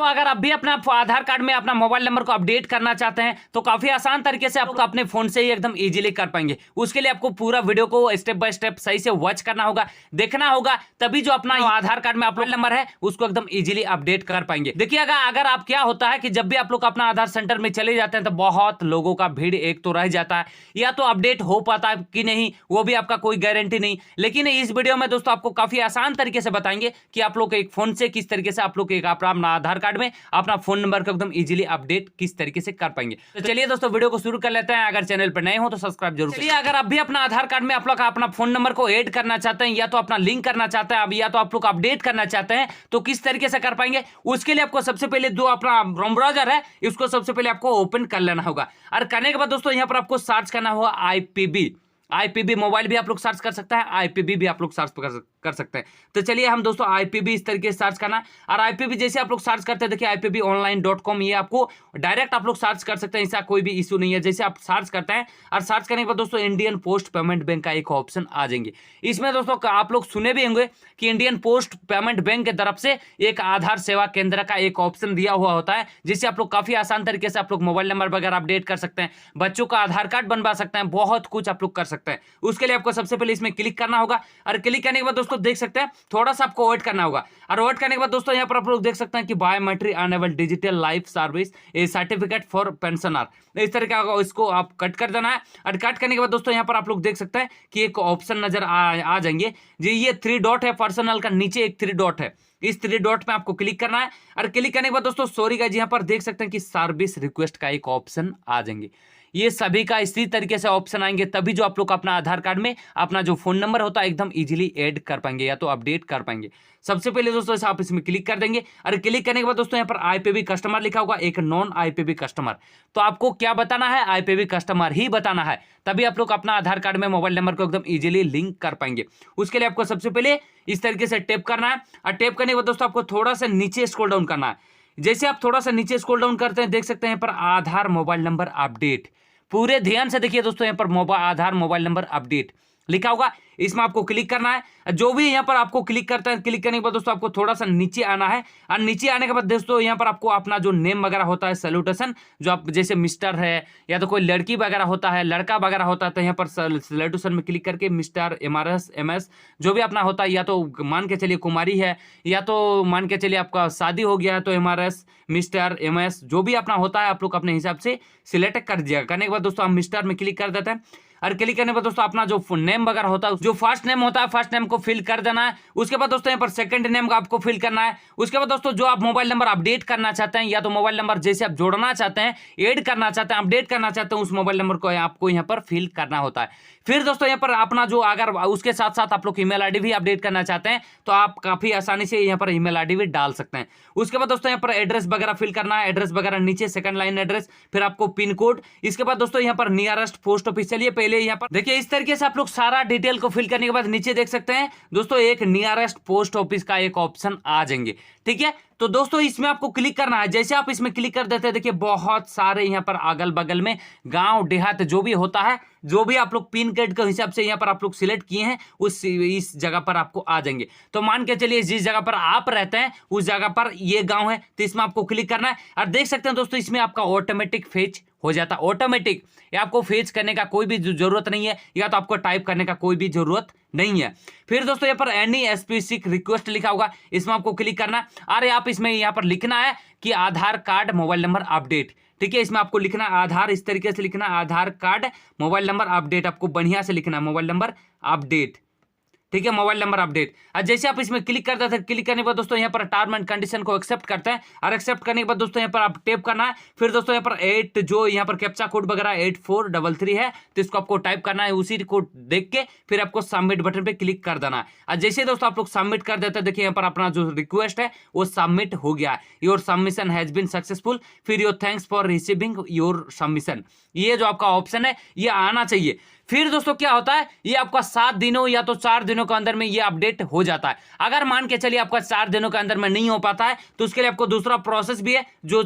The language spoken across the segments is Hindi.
अगर आप भी अपने आधार कार्ड में अपना मोबाइल नंबर को अपडेट करना चाहते हैं तो काफी आसान तरीके से आपको अपने फोन से ही एकदम इजीली कर पाएंगे। उसके लिए आपको पूरा वीडियो को स्टेप बाय स्टेप सही से वॉच करना होगा, देखना होगा, तभी जो अपना आधार कार्ड में अपलोड नंबर है उसको एकदम इजीली अपडेट कर पाएंगे। देखिए अगर आप क्या होता है कि जब भी आप लोग अपना आधार सेंटर में चले जाते हैं तो बहुत लोगों का भीड़ एक तो रह जाता है, या तो अपडेट हो पाता है कि नहीं वो भी आपका कोई गारंटी नहीं। लेकिन इस वीडियो में दोस्तों आपको काफी आसान तरीके से बताएंगे कि आप लोग एक फोन से किस तरीके से आप लोग अपना आधार कार्ड में अपना फोन नंबर को एकदम इजीली अपडेट किस तरीके से कर पाएंगे। तो चलिए दोस्तों वीडियो को शुरू कर लेते हैं। अगर चैनल पर नए हो तो सब्सक्राइब जरूर करिए। अगर आप भी अपना आधार कार्ड में आप लोग अपना फोन नंबर को ऐड करना चाहते हैं, या तो अपना लिंक करना चाहते हैं, या तो आप लोग अपडेट करना चाहते हैं, तो किस तरीके से कर पाएंगे उसके लिए आपको सबसे पहले जो अपना क्रोम ब्राउजर है इसको सबसे पहले आपको ओपन कर लेना होगा। और करने के बाद दोस्तों यहाँ पर आपको सर्च करना होगा आईपीबी मोबाइल भी आप लोग सर्च कर सकते हैं, आईपीबी भी आप लोग सर्च कर सकते हैं। तो चलिए हम दोस्तों आईपीबी इस तरीके से सर्च करना, और आईपीबी जैसे आप लोग सर्च करते हैं देखिए IPBOnline.com, ये आपको डायरेक्ट आप लोग सर्च कर सकते हैं, इसका कोई भी इशू नहीं है। जैसे आप सर्च करते हैं और सर्च करने के बाद दोस्तों इंडियन पोस्ट पेमेंट बैंक का एक ऑप्शन आ जाएंगे। इसमें दोस्तों आप लोग सुने भी होंगे कि इंडियन पोस्ट पेमेंट बैंक की तरफ से एक आधार सेवा केंद्र का एक ऑप्शन दिया हुआ होता है, जिससे आप लोग काफी आसान तरीके से आप लोग मोबाइल नंबर वगैरह अपडेट कर सकते हैं, बच्चों का आधार कार्ड बनवा सकते हैं, बहुत कुछ आप लोग कर सकते हैं। उसके लिए आपको सबसे पहले इसमें क्लिक करना होगा, और क्लिक करने के बाद दोस्तों देख सकते हैं थोड़ा सा आपको वेट करना होगा। और वेट करने के बाद दोस्तों यहाँ पर आप लोग देख सकते हैं कि biometric enabled digital life service a certificate for pensioner, इस तरह का इसको आप कट कर देना है। और कट करने के बाद दोस्तों यहाँ पर आप लोग देख सकते हैं कि एक ऑप्शन नजर आ जाएंगे जी, ये 3 डॉट है पर्सनल का, नीचे एक 3 डॉट है, इस 3 डॉट पे आपको क्लिक करना है। और क्लिक करने के बाद दोस्तों सॉरी गाइस यहाँ पर देख सकते हैं कि सर्विस रिक्वेस्ट का एक ऑप्शन आ जाएंगे। ये सभी का इसी तरीके से ऑप्शन आएंगे, तभी जो आप लोग अपना आधार कार्ड में अपना जो फोन नंबर होता है एकदम इजीली ऐड कर पाएंगे या तो अपडेट कर पाएंगे। सबसे पहले दोस्तों आप इसमें क्लिक कर देंगे, और क्लिक करने के बाद दोस्तों यहाँ पर आईपीबी कस्टमर लिखा होगा, एक नॉन आईपीबी कस्टमर। तो आपको क्या बताना है, आईपीबी कस्टमर ही बताना है, तभी आप लोग अपना आधार कार्ड में मोबाइल नंबर को एकदम इजीली लिंक कर पाएंगे। उसके लिए आपको सबसे पहले इस तरीके से टैप करना है, और टैप करने के बाद दोस्तों आपको थोड़ा सा नीचे स्क्रॉल डाउन करना है। जैसे आप थोड़ा सा नीचे स्क्रॉल डाउन करते हैं देख सकते हैं यहाँ पर आधार मोबाइल नंबर अपडेट, पूरे ध्यान से देखिए दोस्तों यहाँ पर आधार मोबाइल नंबर अपडेट लिखा होगा, इसमें आपको क्लिक करना है। जो भी यहाँ पर आपको क्लिक करता है, क्लिक करने के बाद दोस्तों आपको थोड़ा सा नीचे आना है, और नीचे आने के बाद दोस्तों यहाँ पर आपको अपना जो नेम वगैरह होता है सैल्यूटेशन, जो आप जैसे मिस्टर है या तो कोई लड़की वगैरह होता है, लड़का वगैरह होता है, तो यहाँ पर सैल्यूटेशन में क्लिक करके मिस्टर MRS MS जो भी अपना होता है, या तो मान के चलिए कुमारी है, या तो मान के चलिए आपका शादी हो गया है तो MRS मिस्टर MS जो भी अपना होता है आप लोग अपने हिसाब से सिलेक्ट कर दीजिएगा। करने के बाद दोस्तों हम मिस्टर में क्लिक कर देते हैं, और क्लिक करने पर दोस्तों अपना जो नेम वगैरह होता है, जो फर्स्ट नेम होता है फर्स्ट नेम को फिल कर देना है। उसके बाद दोस्तों यहाँ पर सेकंड नेम का आपको फिल करना है। उसके बाद दोस्तों जो आप मोबाइल नंबर अपडेट करना चाहते हैं, या तो मोबाइल नंबर जैसे आप जोड़ना चाहते हैं, ऐड करना चाहते हैं, अपडेट करना चाहते हैं, उस मोबाइल नंबर को आपको यहाँ पर फिल करना होता है। फिर दोस्तों यहाँ पर अपना जो अगर उसके साथ साथ आप लोग ईमेल आईडी भी अपडेट करना चाहते हैं तो आप काफी आसानी से यहाँ पर ईमेल आईडी भी डाल सकते हैं। उसके बाद दोस्तों यहाँ पर एड्रेस वगैरह फिल करना है, एड्रेस वगैरह नीचे सेकंड लाइन एड्रेस, फिर आपको पिन कोड, इसके बाद दोस्तों यहाँ पर नियरेस्ट पोस्ट ऑफिस। चलिए पहले यहाँ पर देखिए इस तरीके से आप लोग सारा डिटेल को फिल करने के बाद नीचे देख सकते हैं दोस्तों एक नियरेस्ट पोस्ट ऑफिस का एक ऑप्शन आ जाएंगे, ठीक है। तो दोस्तों इसमें आपको क्लिक करना है। जैसे आप इसमें क्लिक कर देते हैं देखिए बहुत सारे यहाँ पर अगल बगल में गांव देहात जो भी होता है, जो भी आप लोग पिन कोड के हिसाब से यहाँ पर आप लोग सिलेक्ट किए हैं इस जगह पर आपको आ जाएंगे। तो मान के चलिए जिस जगह पर आप रहते हैं उस जगह पर ये गांव है, तो इसमें आपको क्लिक करना है। और देख सकते हैं दोस्तों इसमें आपका ऑटोमेटिक फेच हो जाता है, ऑटोमेटिक, या आपको फेच करने का कोई भी जरूरत नहीं है, या तो आपको टाइप करने का कोई भी जरूरत नहीं है। फिर दोस्तों यहाँ पर एनी स्पेसिफिक रिक्वेस्ट लिखा होगा, इसमें आपको क्लिक करना है। अरे आप इसमें यहाँ पर लिखना है कि आधार कार्ड मोबाइल नंबर अपडेट, ठीक है। इसमें आपको लिखना है आधार, इस तरीके से लिखना है आधार कार्ड मोबाइल नंबर अपडेट, आपको बढ़िया से लिखना है मोबाइल नंबर अपडेट, ठीक है, मोबाइल नंबर अपडेट। और जैसे आप इसमें क्लिक करते हैं, क्लिक करने के बाद दोस्तों यहाँ पर टर्म एंड कंडीशन को एक्सेप्ट करते हैं, और एक्सेप्ट करने के बाद दोस्तों यहाँ पर आप टैप करना है। फिर दोस्तों यहाँ पर 8 जो यहाँ पर कैप्चा कोड वगैरह 8433 है, तो इसको आपको टाइप करना है, उसी को देख के फिर आपको सबमिट बटन पे क्लिक कर देना है। और जैसे दोस्तों आप लोग सबमिट कर देते हैं देखिए यहाँ पर अपना जो रिक्वेस्ट है वो सबमिट हो गया है, your submission has been successful, फिर your thanks for receiving your submission, ये जो आपका ऑप्शन है ये आना चाहिए। फिर दोस्तों क्या होता है, ये आपका 7 दिनों या तो 4 दिनों के अंदर में ये अपडेट हो जाता है। अगर मान के चलिए आपका 4 दिनों के अंदर में नहीं हो पाता है तो उसके लिए आपको दूसरा प्रोसेस भी है, जो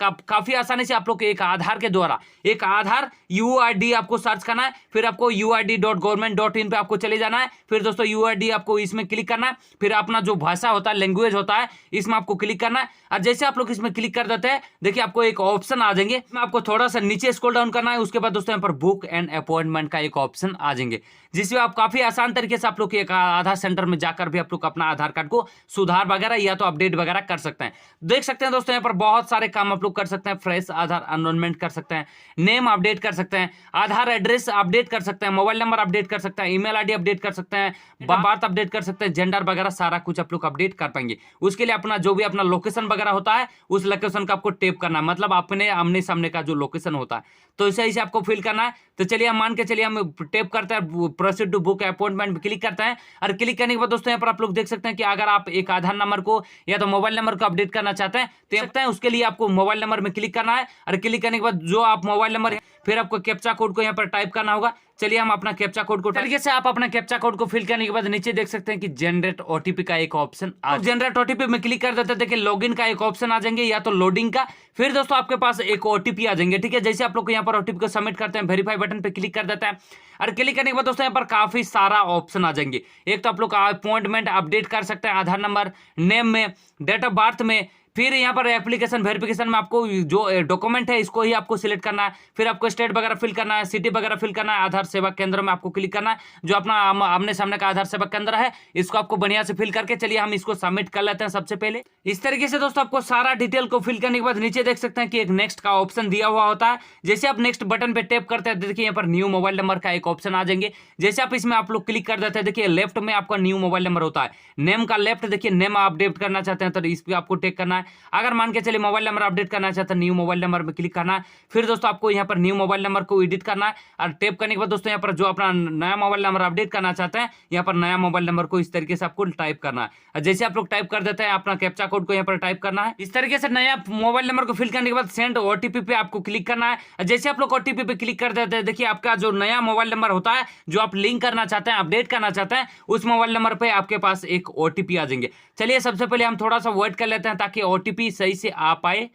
काफी आसानी से आप लोग एक आधार के द्वारा, एक आधार UID आपको सर्च करना है, फिर आपको uid.government.in पे आपको चले जाना है। फिर दोस्तों UID आपको इसमें क्लिक करना है, फिर अपना जो भाषा होता है, लैंग्वेज होता है, इसमें आपको क्लिक करना है। और जैसे आप लोग इसमें क्लिक कर देते हैं, देखिए आपको एक ऑप्शन आ जाएंगे, इसमें आपको थोड़ा सा नीचे स्क्रॉल डाउन करना है। उसके बाद दोस्तों यहाँ पर बुक एंड अपॉइंटमेंट का एक ऑप्शन आ जाएंगे, जिसमें आप काफी आसान तरीके से आप लोग एक आधार सेंटर में जाकर भी आप लोग अपना आधार कार्ड को सुधार वगैरह या तो अपडेट वगैरह कर सकते हैं। देख सकते हैं दोस्तों यहाँ पर बहुत सारे काम आप लोग कर सकते हैं। फ्रेश आधार एनरोलमेंट कर सकते हैं, नेम अपडेट कर सकते हैं, आधार एड्रेस अपडेट कर सकते हैं, मोबाइल नंबर अपडेट कर सकते हैं, ईमेल आईडी अपडेट कर सकते हैं, बर्थ अपडेट कर सकते हैं, जेंडर वगैरह सारा कुछ आप लोग अपडेट कर पाएंगे। उसके लिए अपना जो भी अपना लोकेशन वगैरह होता है, उस लोकेशन का आपको टेप करना है, मतलब अपने आमने सामने का जो लोकेशन होता है, तो इसे इसे आपको फिल करना है। तो चलिए हम मान के चलिए हम टेप करते हैं, proceed to book appointment click करते हैं। और क्लिक करने के बाद दोस्तों यहाँ पर आप लोग देख सकते हैं कि अगर आप एक आधार नंबर को या तो मोबाइल नंबर को अपडेट करना चाहते हैं तो सकते हैं, उसके लिए आपको मोबाइल नंबर में क्लिक करना है। और क्लिक करने के बाद जो आप मोबाइल नंबर है, फिर आपको कैप्चा कोड को यहाँ पर टाइप करना होगा। चलिए हम अपना कैप्चा कोड को तरीके से आप अपना कैप्चा कोड को फिल करने के बाद नीचे देख सकते हैं कि जनरेट OTP का एक ऑप्शन आ, जनरेट OTP में क्लिक कर देते हैं, देखिए लॉगिन का एक ऑप्शन आ जाएंगे या तो लोडिंग का। फिर दोस्तों आपके पास एक OTP आ जाएंगे, ठीक है। जैसे आप लोग यहाँ पर OTP को सबमिट करते हैं, वेरीफाई बटन पे क्लिक कर देते हैं। और क्लिक करने के बाद दोस्तों यहाँ पर काफी सारा ऑप्शन आ जाएंगे। एक तो आप लोग अपॉइंटमेंट अपडेट कर सकते हैं आधार नंबर, नेम में, डेट ऑफ बर्थ में। फिर यहाँ पर एप्लीकेशन वेरिफिकेशन में आपको जो डॉक्यूमेंट है इसको ही आपको सिलेक्ट करना है। फिर आपको स्टेट वगैरह फिल करना है, सिटी वगैरह फिल करना है। आधार सेवा केंद्र में आपको क्लिक करना है, जो अपना आमने सामने का आधार सेवा केंद्र है, इसको आपको बढ़िया से फिल करके चलिए हम इसको सबमिट कर लेते हैं सबसे पहले। इस तरीके से दोस्तों आपको सारा डिटेल को फिल करने के बाद नीचे देख सकते हैं कि एक नेक्स्ट का ऑप्शन दिया हुआ होता है। जैसे आप नेक्स्ट बटन पे टैप करते हैं, देखिए यहाँ पर न्यू मोबाइल नंबर का एक ऑप्शन आ जाएंगे। जैसे आप इसमें आप लोग क्लिक कर देते हैं, देखिए लेफ्ट में आपका न्यू मोबाइल नंबर होता है, नेम का लेफ्ट देखिए नेम अपडेट करना चाहते हैं तो इस पे आपको टेक करना है। अगर मान के चलिए मोबाइल नंबर अपडेट करना चाहते हैं, न्यू मोबाइल नंबर में क्लिक करना है। फिर दोस्तों आपको यहाँ पर न्यू मोबाइल नंबर को एडिट करना है। और टैप करने के बाद दोस्तों यहाँ पर जो अपना नया मोबाइल नंबर अपडेट करना चाहते हैं, यहाँ पर नया मोबाइल नंबर को इस तरीके से आपको टाइप करना है। जैसे आप लोग टाइप कर देते हैं, अपना कैप्चा कोड को यहाँ पर टाइप करना है। इस तरीके से नया मोबाइल नंबर को फिल करने के बाद सेंड OTP पे आपको क्लिक करना है। जैसे आप लोग OTP पे क्लिक कर देते हैं, देखिए आपका जो नया मोबाइल नंबर होता है, जो आप लिंक करना चाहते हैं, अपडेट करना चाहते हैं, उस मोबाइल नंबर पे आपके पास एक OTP आ जाएंगे। चलिए सबसे पहले हम थोड़ा सा वेट कर लेते हैं ताकि OTP सही से आ पाए।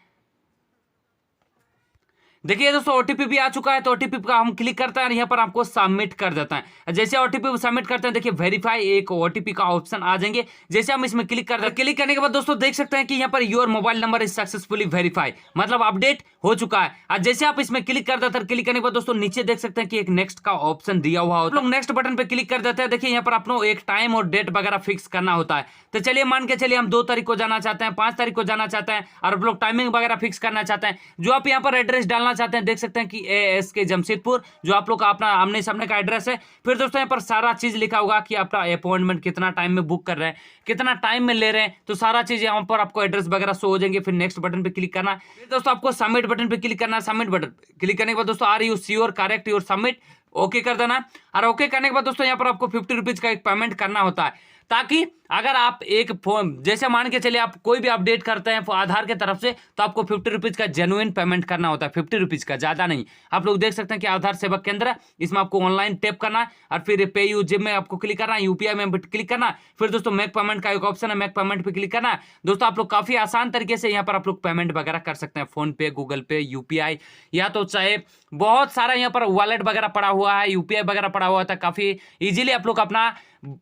देखिए दोस्तों OTP भी आ चुका है, तो OTP का हम क्लिक करते हैं, यहाँ पर आपको सबमिट कर देता है। जैसे OTP सबमिट करते हैं, देखिए वेरीफाई एक OTP का ऑप्शन आ जाएंगे। जैसे हम इसमें क्लिक करते हैं, क्लिक करने के बाद दोस्तों देख सकते हैं कि यहाँ per your mobile number is successfully verify, मतलब अपडेट हो चुका है। और जैसे आप इसमें क्लिक कर देते हैं, क्लिक करने के बाद दोस्तों नीचे देख सकते हैं कि एक नेक्स्ट का ऑप्शन दिया हुआ होता है। लोग नेक्स्ट बटन पे क्लिक कर देते हैं, देखिए यहाँ पर आपको एक टाइम और डेट वगैरह फिक्स करना होता है। तो चलिए मान के चलिए हम 2 तारीख को जाना चाहते हैं, 5 तारीख को जाना चाहते हैं, और आप लोग टाइमिंग वगैरह फिक्स करना चाहते हैं। जो आप यहाँ पर एड्रेस डालना चाहते हैं, देख सकते हैं कि ASK जमशेदपुर, जो आप लोग का अपना आमने सामने का एड्रेस है। फिर दोस्तों यहाँ पर सारा चीज लिखा होगा कि आपका अपॉइंटमेंट कितना टाइम में बुक कर रहे हैं, कितना टाइम में ले रहे हैं, तो सारा चीज यहाँ पर आपको एड्रेस वगैरह शो हो जाएंगे। फिर नेक्स्ट बटन पे क्लिक करना है। फिर दोस्तों आपको सबमिट बटन पे क्लिक करना है। सबमिट बटन क्लिक करने के बाद दोस्तों are you sure correct your submit, okay कर देना। और ओके करने के बाद दोस्तों यहाँ पर आपको 50 रुपीज का एक पेमेंट करना होता है, ताकि अगर आप एक फोन जैसे मान के चलिए आप कोई भी अपडेट करते हैं आधार के तरफ से, तो आपको 50 रुपीज का जेन्युइन पेमेंट करना होता है, 50 रुपीज का, ज्यादा नहीं। आप लोग देख सकते हैं कि आधार सेवा केंद्र है, इसमें आपको ऑनलाइन टैप करना है। और फिर पे यू जिम में आपको क्लिक करना है, UPI में क्लिक करना है। फिर दोस्तों मेक पेमेंट का एक ऑप्शन है, मेक पेमेंट पे क्लिक करना है। दोस्तों आप लोग काफी आसान तरीके से यहाँ पर आप लोग पेमेंट वगैरह कर सकते हैं, फोन पे, गूगल पे, UPI, या तो चाहे बहुत सारा यहाँ पर वॉलेट वगैरह पड़ा हुआ है, UPI वगैरह पड़ा हुआ था। काफी इजीली आप लोग अपना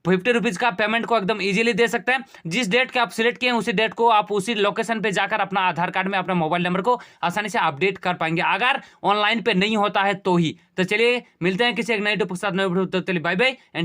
50 रुपीज का पेमेंट को एकदम इजीली दे सकते हैं। जिस डेट के आप सिलेक्ट किए उसी डेट को आप उसी लोकेशन पे जाकर अपना आधार कार्ड में अपना मोबाइल नंबर को आसानी से अपडेट कर पाएंगे, अगर ऑनलाइन पे नहीं होता है तो ही। तो चलिए मिलते हैं किसी एक नए टॉपिक के साथ, नए वीडियो, तो चलिए बाय बाय एंड